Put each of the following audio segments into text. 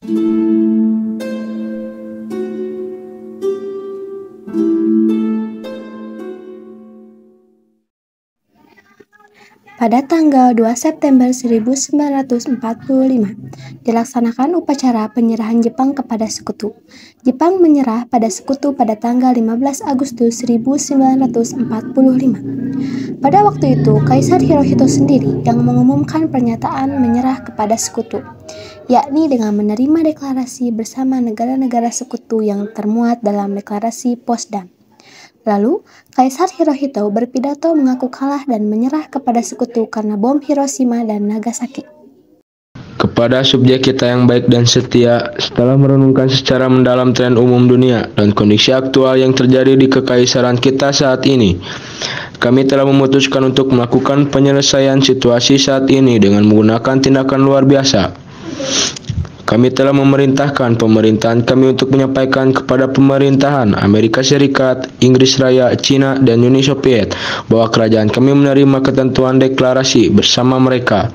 Pada tanggal 2 September 1945, dilaksanakan upacara penyerahan Jepang kepada Sekutu. Jepang menyerah pada Sekutu pada tanggal 15 Agustus 1945. Pada waktu itu, Kaisar Hirohito sendiri yang mengumumkan pernyataan menyerah kepada Sekutu, yakni dengan menerima deklarasi bersama negara-negara Sekutu yang termuat dalam deklarasi Potsdam. Lalu, Kaisar Hirohito berpidato mengaku kalah dan menyerah kepada Sekutu karena bom Hiroshima dan Nagasaki. Kepada subjek kita yang baik dan setia, setelah merenungkan secara mendalam tren umum dunia dan kondisi aktual yang terjadi di kekaisaran kita saat ini, kami telah memutuskan untuk melakukan penyelesaian situasi saat ini dengan menggunakan tindakan luar biasa. Kami telah memerintahkan pemerintahan kami untuk menyampaikan kepada pemerintahan Amerika Serikat, Inggris Raya, Cina, dan Uni Soviet bahwa kerajaan kami menerima ketentuan deklarasi bersama mereka.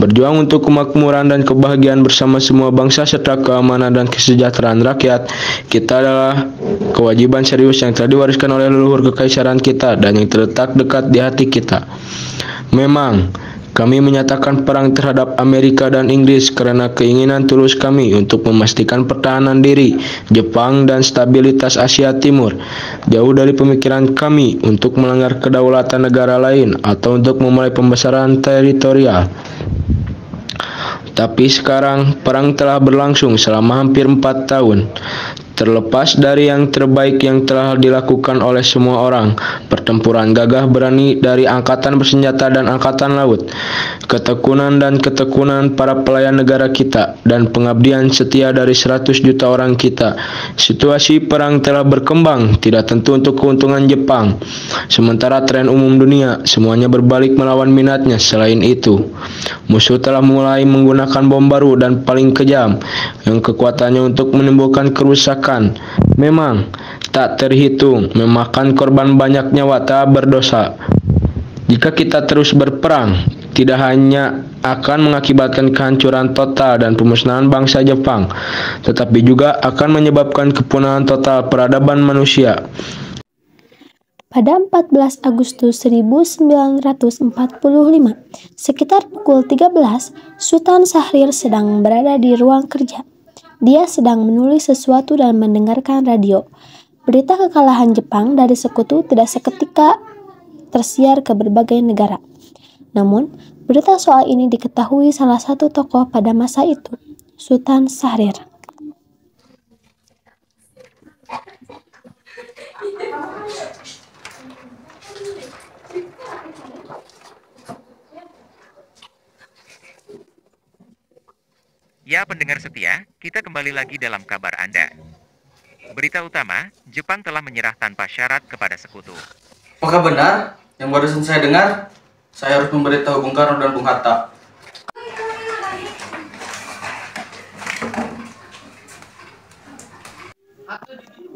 Berjuang untuk kemakmuran dan kebahagiaan bersama semua bangsa serta keamanan dan kesejahteraan rakyat kita adalah kewajiban serius yang telah diwariskan oleh leluhur kekaisaran kita dan yang terletak dekat di hati kita. Memang, kami menyatakan perang terhadap Amerika dan Inggris karena keinginan tulus kami untuk memastikan pertahanan diri Jepang dan stabilitas Asia Timur, jauh dari pemikiran kami untuk melanggar kedaulatan negara lain atau untuk memulai pembesaran teritorial. Tapi sekarang perang telah berlangsung selama hampir 4 tahun. Terlepas dari yang terbaik yang telah dilakukan oleh semua orang, pertempuran gagah berani dari angkatan bersenjata dan angkatan laut, ketekunan para pelayan negara kita, dan pengabdian setia dari 100 juta orang kita, situasi perang telah berkembang tidak tentu untuk keuntungan Jepang. Sementara tren umum dunia semuanya berbalik melawan minatnya. Selain itu, musuh telah mulai menggunakan bom baru dan paling kejam yang kekuatannya untuk menimbulkan kerusakan memang tak terhitung, memakan korban banyak nyawa tak berdosa. Jika kita terus berperang, tidak hanya akan mengakibatkan kehancuran total dan pemusnahan bangsa Jepang, tetapi juga akan menyebabkan kepunahan total peradaban manusia. Pada 14 Agustus 1945, sekitar pukul 13, Sultan Syahrir sedang berada di ruang kerja. Dia sedang menulis sesuatu dan mendengarkan radio. Berita kekalahan Jepang dari Sekutu tidak seketika tersiar ke berbagai negara. Namun, berita soal ini diketahui salah satu tokoh pada masa itu, Sultan Syahrir. Ya pendengar setia, kita kembali lagi dalam kabar Anda. Berita utama, Jepang telah menyerah tanpa syarat kepada Sekutu. Apakah benar yang barusan saya dengar? Saya harus memberitahu Bung Karno dan Bung Hatta.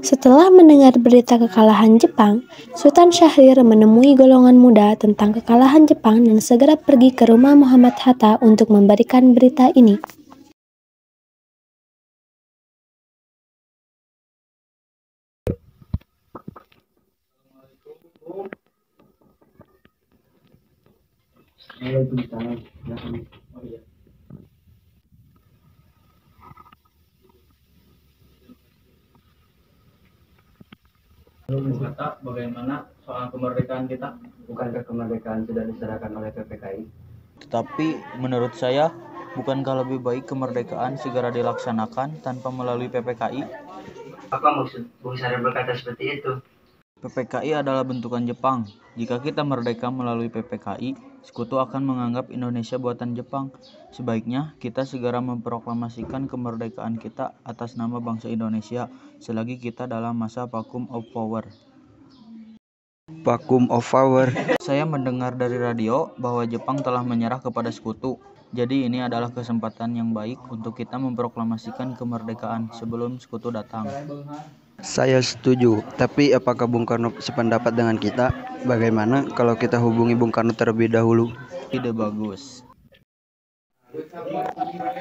Setelah mendengar berita kekalahan Jepang, Sultan Syahrir menemui golongan muda tentang kekalahan Jepang dan segera pergi ke rumah Muhammad Hatta untuk memberikan berita ini. Bung Hatta, bagaimana soal kemerdekaan kita? Bukankah kemerdekaan sudah diserahkan oleh PPKI? Tetapi menurut saya, bukankah lebih baik kemerdekaan segera dilaksanakan tanpa melalui PPKI? Apa maksud Bung Syahrir berkata seperti itu? PPKI adalah bentukan Jepang. Jika kita merdeka melalui PPKI, Sekutu akan menganggap Indonesia buatan Jepang. Sebaiknya kita segera memproklamasikan kemerdekaan kita atas nama bangsa Indonesia selagi kita dalam masa vacuum of power. Vacuum of power. Saya mendengar dari radio bahwa Jepang telah menyerah kepada Sekutu. Jadi ini adalah kesempatan yang baik untuk kita memproklamasikan kemerdekaan sebelum Sekutu datang. Saya setuju, tapi apakah Bung Karno sependapat dengan kita? Bagaimana kalau kita hubungi Bung Karno terlebih dahulu? Ide bagus.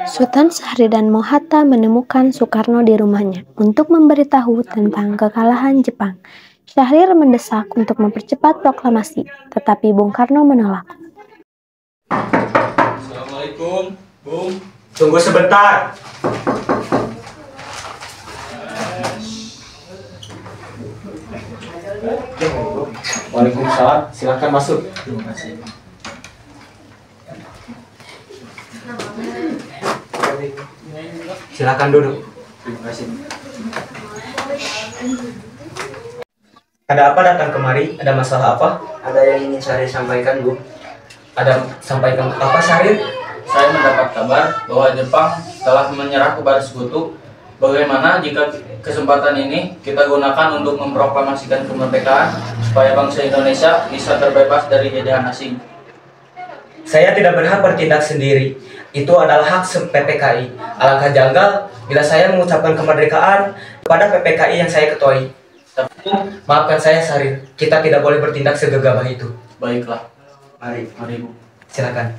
Sultan Syahrir dan Bung Hatta menemukan Soekarno di rumahnya untuk memberitahu tentang kekalahan Jepang. Syahrir mendesak untuk mempercepat proklamasi, tetapi Bung Karno menolak. Assalamualaikum, Bung. Tunggu sebentar. Waalaikumsalam, silakan masuk. Terima kasih. Silakan duduk. Terima kasih. Ada apa datang kemari? Ada masalah apa? Ada yang ingin Syahrir sampaikan, Bu. Ada sampaikan apa, Syahrir? Saya mendapat kabar bahwa Jepang telah menyerah kepada sekutu. Bagaimana jika kesempatan ini kita gunakan untuk memproklamasikan kemerdekaan supaya bangsa Indonesia bisa terbebas dari jajahan asing? Saya tidak berhak bertindak sendiri. Itu adalah hak PPKI. Alangkah janggal bila saya mengucapkan kemerdekaan kepada PPKI yang saya ketuai. Maafkan saya, Syahrir. Kita tidak boleh bertindak segegabah itu. Baiklah. Mari, Bu. silakan.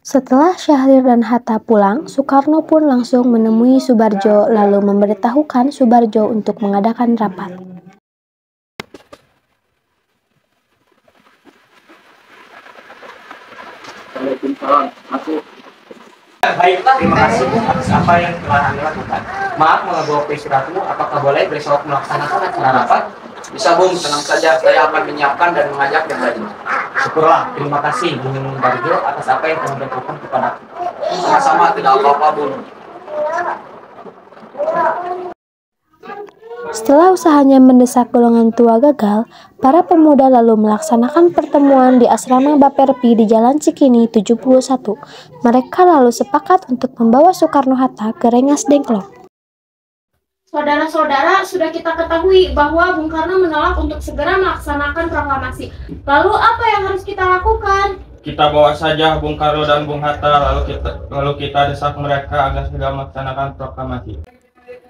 Setelah Syahrir dan Hatta pulang, Soekarno pun langsung menemui Soebarjo lalu memberitahukan Soebarjo untuk mengadakan rapat. Baiklah, terima kasih atas apa yang telah Anda lakukan. Maaf mengganggu istirahatmu, apakah boleh besok melaksanakan acara rapat? Bisa, Bung. Tenang saja. Saya akan menyiapkan dan mengajak yang lain. Syukurlah, terima kasih Bung Barjo atas apa yang telah dilakukan kepada aku. Sama-sama, tidak apa-apa, Bung. Setelah usahanya mendesak golongan tua gagal, para pemuda lalu melaksanakan pertemuan di asrama Baperpi di Jalan Cikini 71. Mereka lalu sepakat untuk membawa Soekarno-Hatta ke Rengas Dengklok. Saudara-saudara, sudah kita ketahui bahwa Bung Karno menolak untuk segera melaksanakan proklamasi. Lalu apa yang harus kita lakukan? Kita bawa saja Bung Karno dan Bung Hatta, lalu kita desak mereka agar segera melaksanakan proklamasi.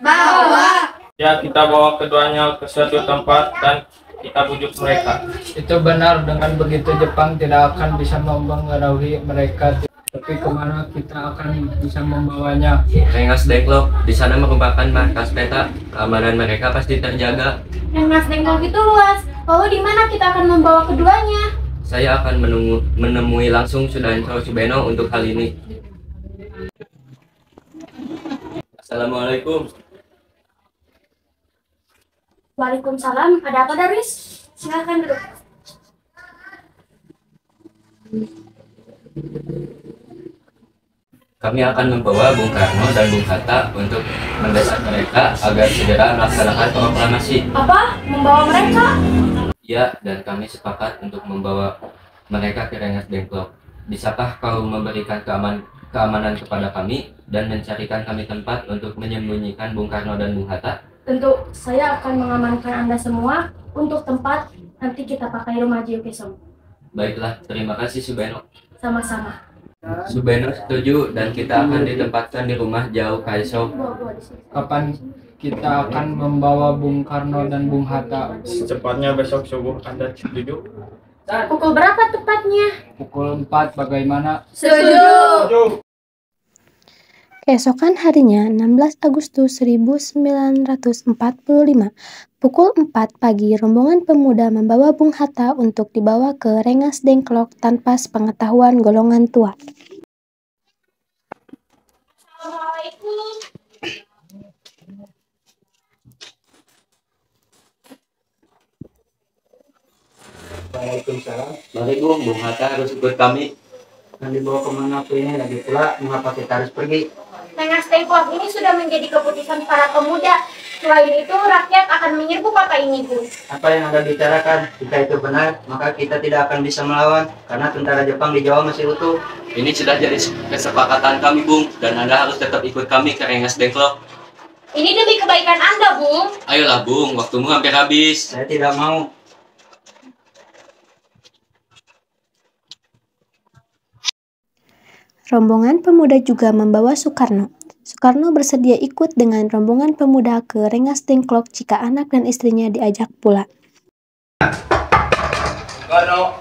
Bawa! Ya, kita bawa keduanya ke suatu tempat dan kita bujuk mereka. Itu benar, dengan begitu Jepang tidak akan bisa mempengaruhi mereka. Tapi kemana kita akan bisa membawanya? Rengas Dengklok, di sana merupakan markas peta. Keamanan mereka pasti terjaga. Rengas Dengklok itu luas. Lalu di mana kita akan membawa keduanya? Saya akan menemui langsung Sudarso Subeno untuk hal ini. Assalamualaikum. Waalaikumsalam. Ada apa, Darwis? Silakan duduk. Kami akan membawa Bung Karno dan Bung Hatta untuk mendesak mereka agar segera melaksanakan proklamasi. Apa? Membawa mereka? Ya, dan kami sepakat untuk membawa mereka ke Rengas Dengklok. Bisakah kau memberikan keamanan kepada kami dan mencarikan kami tempat untuk menyembunyikan Bung Karno dan Bung Hatta? Tentu, saya akan mengamankan Anda semua. Untuk tempat, nanti kita pakai rumah Geokesong. Baiklah, terima kasih Subeno. Sama-sama. Subeno setuju dan kita akan ditempatkan di rumah Jauh Kaisong. Kapan kita akan membawa Bung Karno dan Bung Hatta? Secepatnya besok subuh. Anda setuju? Pukul berapa tepatnya? Pukul 4, bagaimana? Setuju! Keesokan harinya, 16 Agustus 1945, pukul 4 pagi, rombongan pemuda membawa Bung Hatta untuk dibawa ke Rengas Dengklok tanpa sepengetahuan golongan tua. Assalamualaikum. Waalaikumsalam. Mari Bung Hatta harus ikut kami. Akan dibawa kemana aku ini lagi pula? Mengapa kita harus pergi? Rengas Dengklok ini sudah menjadi keputusan para pemuda. Selain itu, rakyat akan menyerbu kota ini, Bu. Apa yang Anda bicarakan? Jika itu benar, maka kita tidak akan bisa melawan karena tentara Jepang di Jawa masih utuh. Ini sudah jadi kesepakatan kami Bung, dan Anda harus tetap ikut kami ke Rengas Dengklok. Ini demi kebaikan Anda, Bung. Ayolah Bung, waktumu hampir habis. Saya tidak mau. Rombongan pemuda juga membawa Soekarno. Soekarno bersedia ikut dengan rombongan pemuda ke Rengas Dengklok jika anak dan istrinya diajak pula. Soekarno.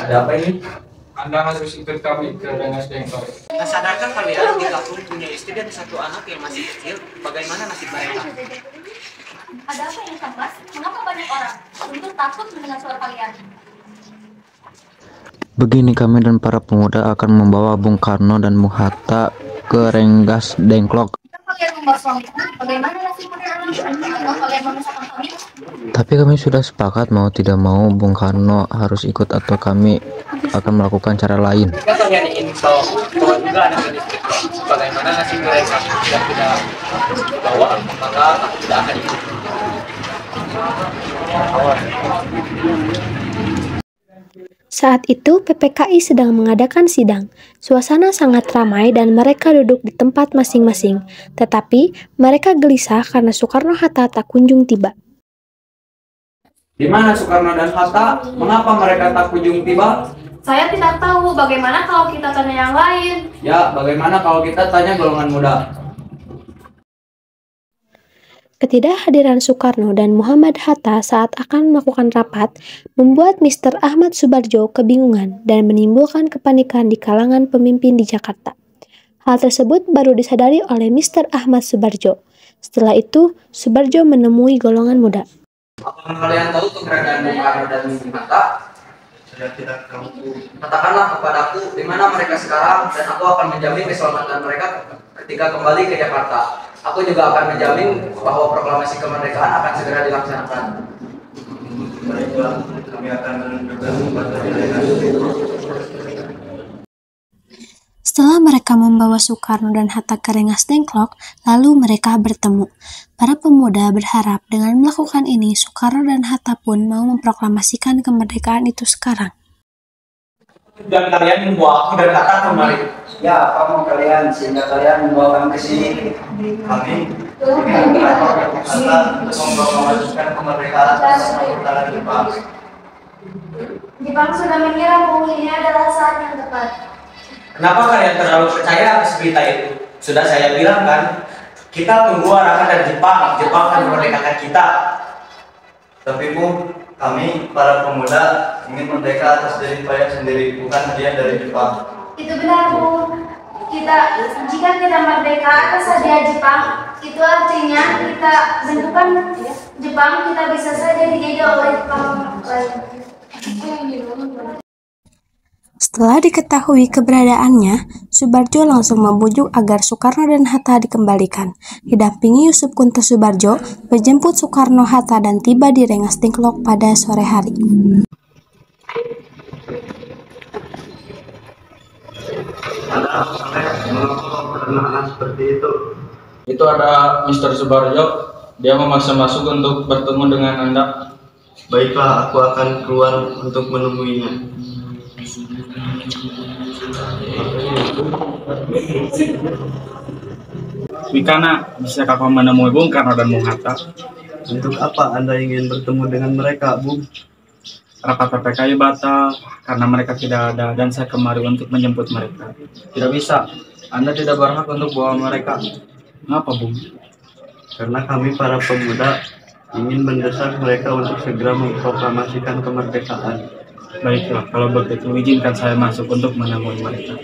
Ada apa ini? Anda harus ikut kami ke Rengas Dengklok. Nah, sadarkah kalian jika pun punya istri dan satu anak yang masih kecil, bagaimana nasib mereka? Ada apa yang Mas? Mengapa banyak orang untuk takut mendengar suara kalian? Begini, kami dan para pemuda akan membawa Bung Karno dan Bung Hatta ke Rengas Dengklok. Kalian membawa suami, bagaimana nasib mereka? Kalau kalian memisahkan kami? Tapi kami sudah sepakat mau tidak mau Bung Karno harus ikut atau kami akan melakukan cara lain. Jika kalian ingin bawa juga anak gadis itu, bagaimana nasib mereka yang tidak bawa, maka aku tidak akan ikut. Saat itu PPKI sedang mengadakan sidang. Suasana sangat ramai dan mereka duduk di tempat masing-masing. Tetapi mereka gelisah karena Soekarno-Hatta tak kunjung tiba. Di mana Soekarno dan Hatta? Mengapa mereka tak kunjung tiba? Saya tidak tahu. Bagaimana kalau kita tanya yang lain? Ya, bagaimana kalau kita tanya golongan muda? Ketidakhadiran Soekarno dan Muhammad Hatta saat akan melakukan rapat membuat Mr. Ahmad Soebardjo kebingungan dan menimbulkan kepanikan di kalangan pemimpin di Jakarta. Hal tersebut baru disadari oleh Mr. Ahmad Soebardjo. Setelah itu, Soebardjo menemui golongan muda. Apakah kalian tahu keberadaan Bung Karno dan Bung Hatta? Saya tidak tahu. Katakanlah kepadaku di mana mereka sekarang dan aku akan menjamin keselamatan mereka ketika kembali ke Jakarta. Aku juga akan menjamin bahwa proklamasi kemerdekaan akan segera dilaksanakan. Baiklah, kami akan menunjukkan Setelah mereka membawa Soekarno dan Hatta ke Rengas Dengklok, lalu mereka bertemu. Para pemuda berharap dengan melakukan ini, Soekarno dan Hatta pun mau memproklamasikan kemerdekaan itu sekarang. Dan kalian membawa aku dan Hatta kemari. Ya, apa mau kalian sehingga kalian membawa kami ke sini? kami Hatta untuk memproklamasikan kemerdekaan sementara Jepang. Jepang sudah mengira bahwa ini adalah saat yang tepat. Kenapa kalian terlalu percaya atas berita itu? Sudah saya bilang kan, kita tunggu arahan dari Jepang. Jepang akan memerdekakan kita. Tapi Bu, kami para pemuda ingin merdeka atas diri saya sendiri, bukan hadiah dari Jepang. Itu benar, Bu. Jika kita merdeka atas hadiah Jepang, itu artinya kita bentukan Jepang, kita bisa saja dijajah oleh Jepang lain. Setelah diketahui keberadaannya, Soebardjo langsung membujuk agar Soekarno dan Hatta dikembalikan. Didampingi Yusuf Kunto Soebardjo, menjemput Soekarno, Hatta dan tiba di Rengas Dengklok pada sore hari. Itu ada Mr. Soebardjo, dia memaksa masuk untuk bertemu dengan Anda. Baiklah, aku akan keluar untuk menemuinya. Wikana, bisakah kau menemui Bung Karno dan Bung Hatta? Untuk apa Anda ingin bertemu dengan mereka, Bung? Rapat PPKI batal karena mereka tidak ada dan saya kemari untuk menjemput mereka. Tidak bisa, Anda tidak berhak untuk bawa mereka. Kenapa, Bung? Karena kami para pemuda ingin mendesak mereka untuk segera memproklamasikan kemerdekaan. Baiklah, kalau begitu izinkan saya masuk untuk menemui mereka.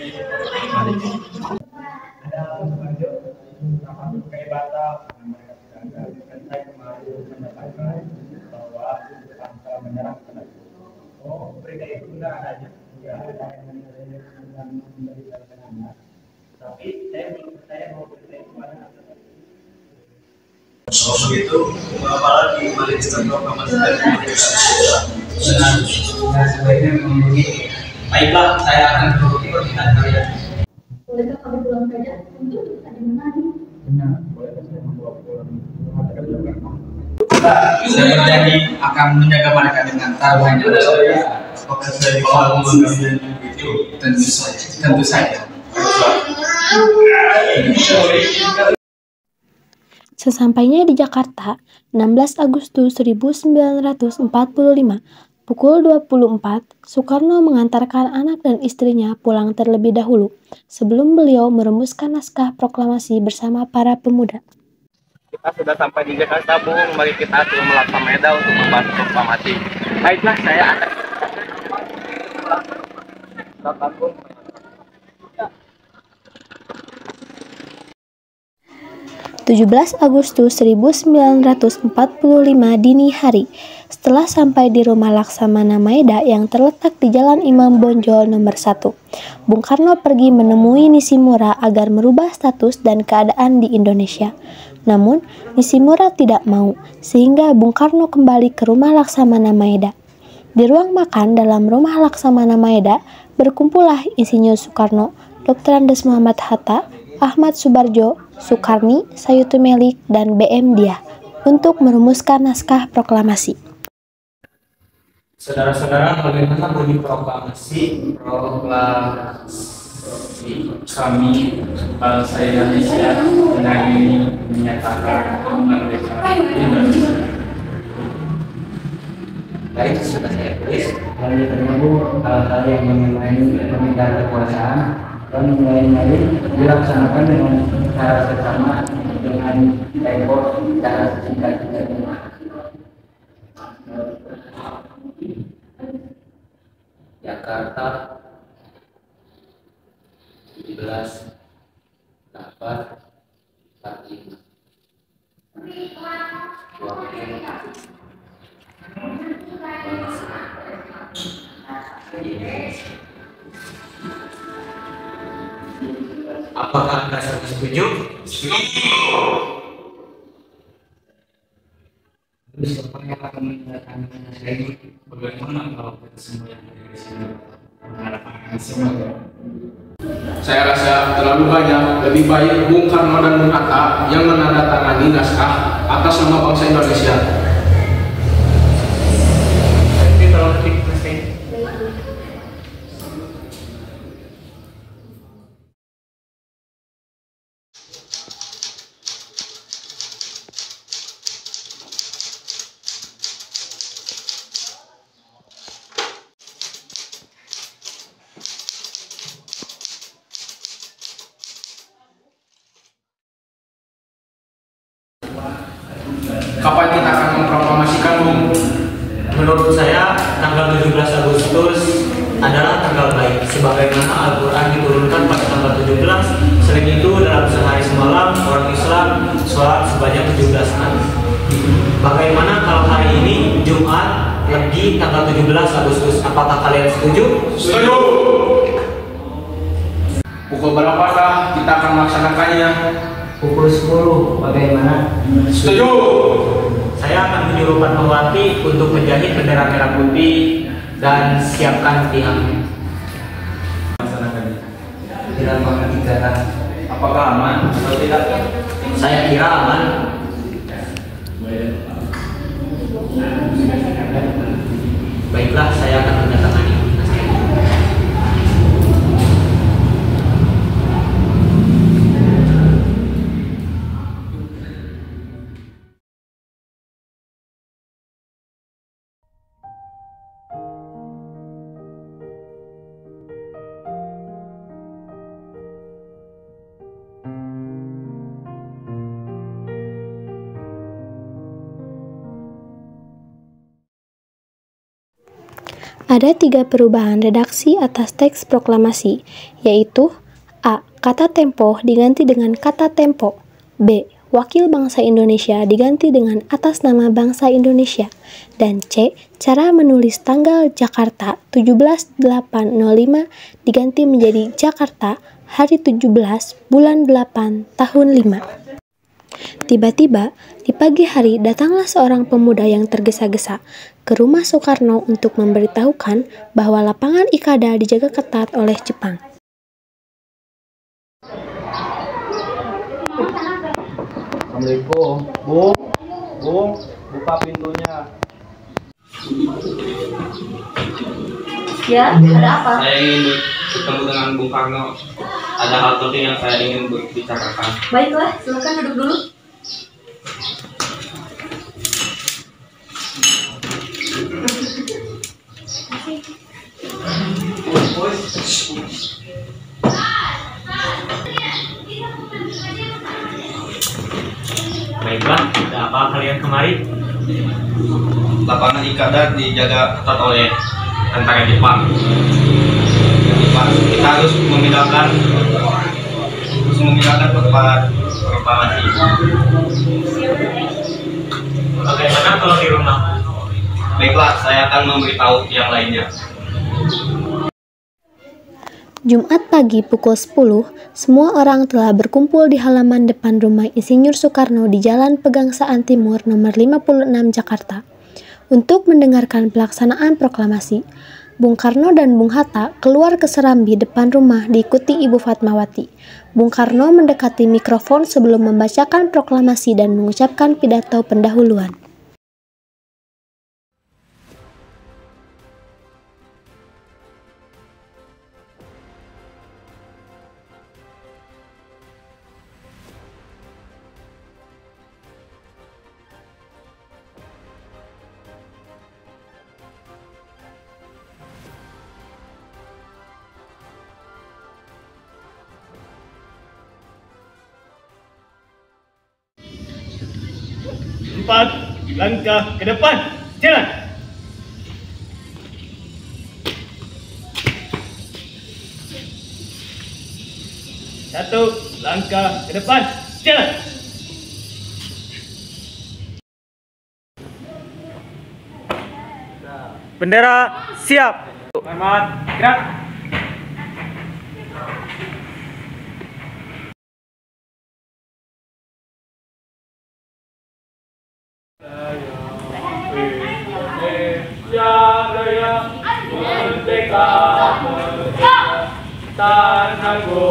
Mari. Oh begitu, mengapa lagi mari kita proklamasikan kemerdekaan? Dengan sebaiknya menghubungi. Baiklah, saya akan menghubungi permintaan kalian. Bolehkah kami pulang saja? Untuk kita dimenangi. Benar, bolehkah saya membawa pulang? Saya berjanji akan menjaga mereka dengan taruhan yang besar. Apakah saya bisa mengambil itu? Tentu saja. Sesampainya di Jakarta, 16 Agustus 1945, pukul 24, Soekarno mengantarkan anak dan istrinya pulang terlebih dahulu, sebelum beliau merumuskan naskah proklamasi bersama para pemuda. Kita sudah sampai di Jakarta, Bung. Mari kita turun Laksamana untuk membahas proklamasi. Baiklah, saya akan 17 Agustus 1945 dini hari, setelah sampai di rumah Laksamana Maeda yang terletak di Jalan Imam Bonjol nomor 1, Bung Karno pergi menemui Nishimura agar merubah status dan keadaan di Indonesia. Namun, Nishimura tidak mau, sehingga Bung Karno kembali ke rumah Laksamana Maeda. Di ruang makan dalam rumah Laksamana Maeda, berkumpullah Insinyur Soekarno, Dr. Andes Muhammad Hatta, Ahmad Subarjo, Soekarni, Sayuti Melik, dan B.M. Diah untuk merumuskan naskah proklamasi. Saudara-saudara, bagaimana bunyi proklamasi? Kami bangsa Indonesia hari ini menyatakan kemerdekaan Indonesia. Baik, sudah saya tulis dan terhubung hal-hal yang mengenai pemindahan kekuasaan dan lain-lain dilaksanakan dengan cara seksama dengan tempo cara singkat-singkatnya. Jakarta 17/8/45. Apakah Anda setuju? Siapa yang akan menandatangani naskah ini? Bagaimana kalau kita semua yang ada di sini menandatangani semua? Saya rasa terlalu banyak, lebih baik Bung Karno dan Bung Hatta yang menandatangani naskah atas nama bangsa Indonesia. Tapi kalau ketik naskah ini Kapan kita akan memproklamasikan, Bung? Menurut saya, tanggal 17 Agustus adalah tanggal baik, sebagaimana Al-Quran diturunkan pada tanggal 17. Selain itu, dalam sehari semalam, orang Islam sholat sebanyak 17 kali. Bagaimana kalau hari ini, Jumat, lagi tanggal 17 Agustus? Apakah kalian setuju? Setuju! Pukul berapakah kita akan melaksanakannya? Pukul 10, bagaimana? Setuju! Saya akan menyuruh Fatmawati untuk menjahit bendera merah putih dan siapkan tiangnya. apakah aman atau tidak? Saya kira aman. Baiklah, saya akan mendatangani. Ada 3 perubahan redaksi atas teks proklamasi, yaitu A. Kata tempo diganti dengan kata tempo. B. Wakil bangsa Indonesia diganti dengan atas nama bangsa Indonesia. Dan C. Cara menulis tanggal Jakarta 17/8/05 diganti menjadi Jakarta hari 17 bulan 8 tahun 5. Tiba-tiba, di pagi hari datanglah seorang pemuda yang tergesa-gesa ke rumah Soekarno untuk memberitahukan bahwa lapangan Ikada dijaga ketat oleh Jepang. Assalamualaikum, Bung, buka pintunya. Ya, ada apa? Saya ingin bertemu dengan Bung Karno. Ada hal penting yang saya ingin bicarakan. Baiklah, silakan duduk dulu. Baiklah, Kenapa kalian kemari? Lapangan Ikadar dijaga ketat oleh tentara Jepang. Kita harus memindahkan tempat reklamasi. Bagaimana kalau di rumah? Baiklah, saya akan memberitahu yang lainnya. Jumat pagi pukul 10, semua orang telah berkumpul di halaman depan rumah Insinyur Soekarno di Jalan Pegangsaan Timur nomor 56 Jakarta untuk mendengarkan pelaksanaan proklamasi. Bung Karno dan Bung Hatta keluar ke serambi depan rumah diikuti Ibu Fatmawati. Bung Karno mendekati mikrofon sebelum membacakan proklamasi dan mengucapkan pidato pendahuluan. Empat langkah ke depan, jalan. Satu langkah ke depan, jalan. Bendera siap. Hormat, gerak. Jaya merdeka, merdeka, tanahku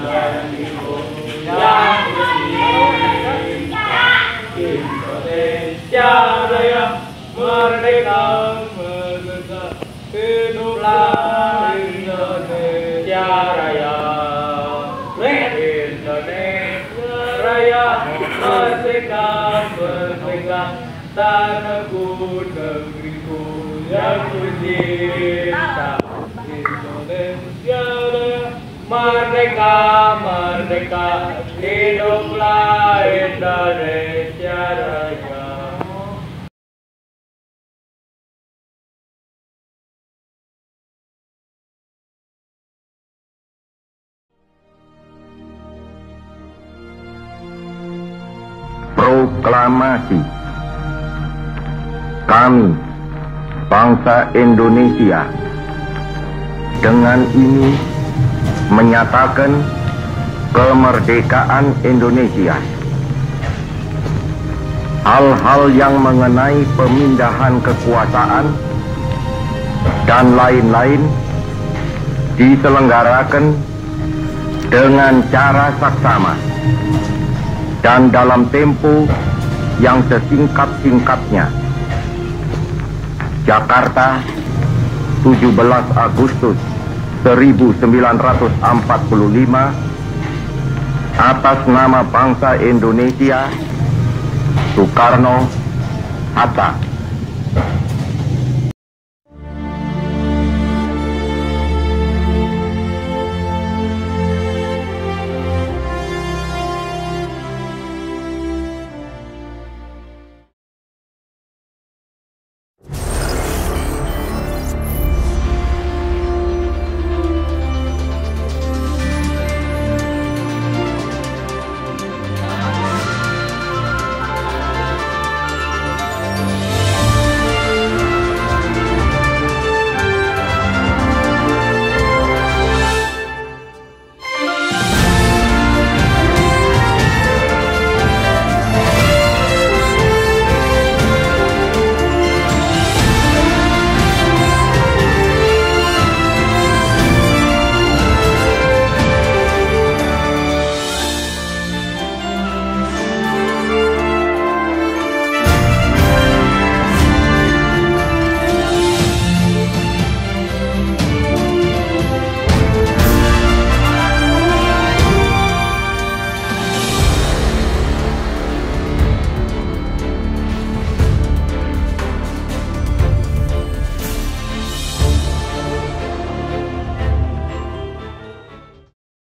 negeriku yang bersih. Indonesia Raya merdeka, merdeka, hiduplah Indonesia Raya. Indonesia Raya merdeka, merdeka, tanahku negeriku yang tercinta. Indonesia Raya merdeka, merdeka, hiduplah Indonesia Raya. Proklamasi. Kami, bangsa Indonesia, dengan ini menyatakan kemerdekaan Indonesia. Hal-hal yang mengenai pemindahan kekuasaan dan lain-lain diselenggarakan dengan cara saksama dan dalam tempo yang sesingkat-singkatnya. Jakarta, 17 Agustus 1945, atas nama bangsa Indonesia, Soekarno, Hatta.